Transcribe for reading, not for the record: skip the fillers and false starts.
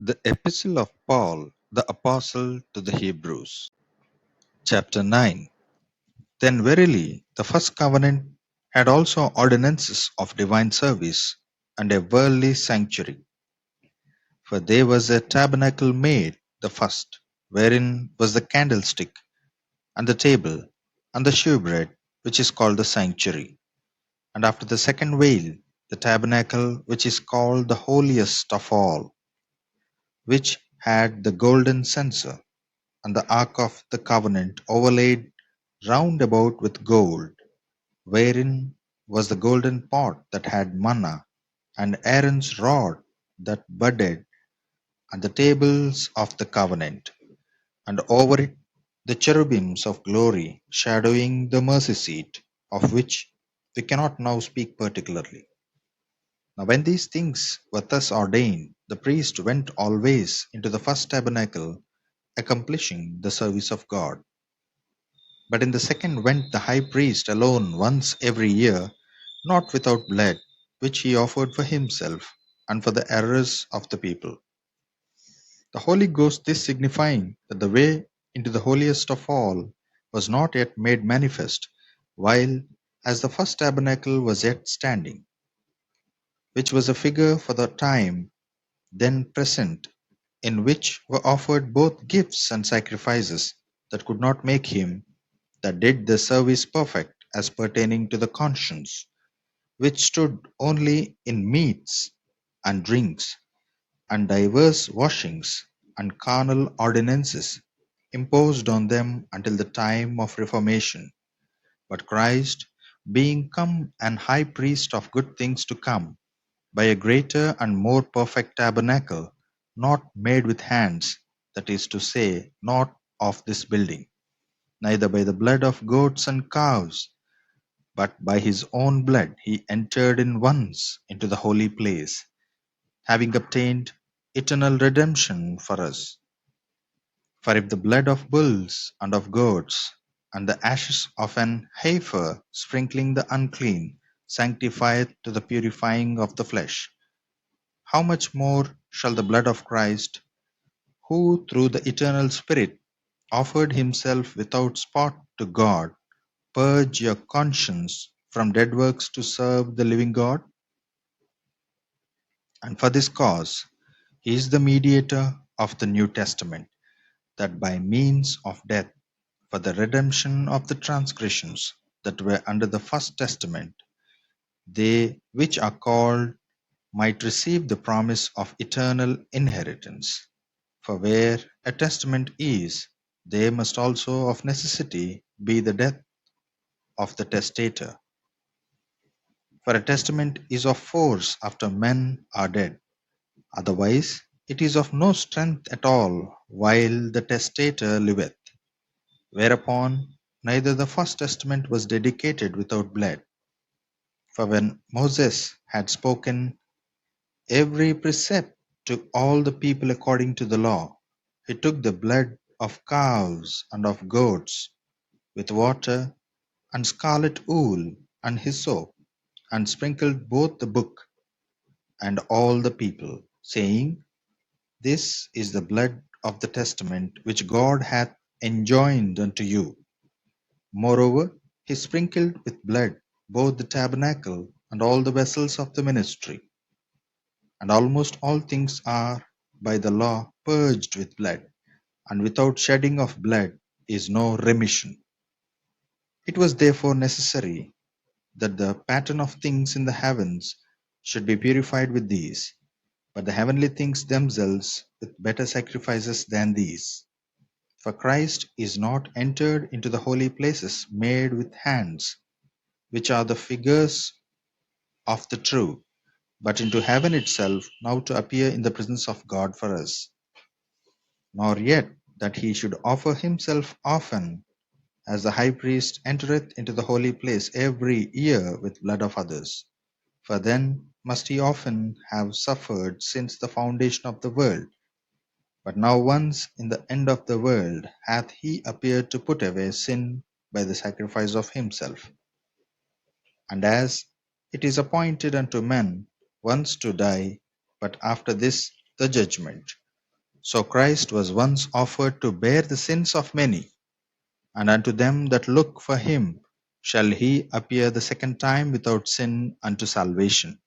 The Epistle of Paul, the Apostle to the Hebrews. Chapter 9. Then verily the first covenant had also ordinances of divine service and a worldly sanctuary. For there was a tabernacle made, the first, wherein was the candlestick, and the table, and the shewbread, which is called the sanctuary. And after the second veil, the tabernacle, which is called the holiest of all, which had the golden censer, and the ark of the covenant overlaid round about with gold, wherein was the golden pot that had manna, and Aaron's rod that budded, and the tables of the covenant, and over it the cherubims of glory shadowing the mercy seat, of which we cannot now speak particularly. Now when these things were thus ordained, the priest went always into the first tabernacle, accomplishing the service of God. But in the second went the high priest alone once every year, not without blood, which he offered for himself and for the errors of the people. The Holy Ghost this signifying that the way into the holiest of all was not yet made manifest, while as the first tabernacle was yet standing, which was a figure for the time then present, in which were offered both gifts and sacrifices that could not make him that did the service perfect as pertaining to the conscience, which stood only in meats and drinks, and divers washings, and carnal ordinances imposed on them until the time of Reformation. But Christ, being come an high priest of good things to come, by a greater and more perfect tabernacle, not made with hands, that is to say, not of this building, neither by the blood of goats and calves, but by his own blood he entered in once into the holy place, having obtained eternal redemption for us. For if the blood of bulls and of goats, and the ashes of an heifer sprinkling the unclean, sanctifieth to the purifying of the flesh, how much more shall the blood of Christ, who through the eternal Spirit offered himself without spot to God, purge your conscience from dead works to serve the living God? And for this cause he is the mediator of the New Testament, that by means of death, for the redemption of the transgressions that were under the first testament, they which are called might receive the promise of eternal inheritance. For where a testament is, there must also of necessity be the death of the testator. For a testament is of force after men are dead. Otherwise it is of no strength at all while the testator liveth. Whereupon neither the first testament was dedicated without blood. For when Moses had spoken every precept to all the people according to the law, he took the blood of calves and of goats with water and scarlet wool and hyssop, and sprinkled both the book and all the people, saying, This is the blood of the testament which God hath enjoined unto you. Moreover, he sprinkled with blood both the tabernacle and all the vessels of the ministry. And almost all things are by the law purged with blood, and without shedding of blood is no remission. It was therefore necessary that the pattern of things in the heavens should be purified with these, but the heavenly things themselves with better sacrifices than these. For Christ is not entered into the holy places made with hands, which are the figures of the true, but into heaven itself, now to appear in the presence of God for us. Nor yet that he should offer himself often, as the high priest entereth into the holy place every year with blood of others. For then must he often have suffered since the foundation of the world. But now once in the end of the world hath he appeared to put away sin by the sacrifice of himself. And as it is appointed unto men once to die, but after this the judgment. So Christ was once offered to bear the sins of many, and unto them that look for him shall he appear the second time without sin unto salvation.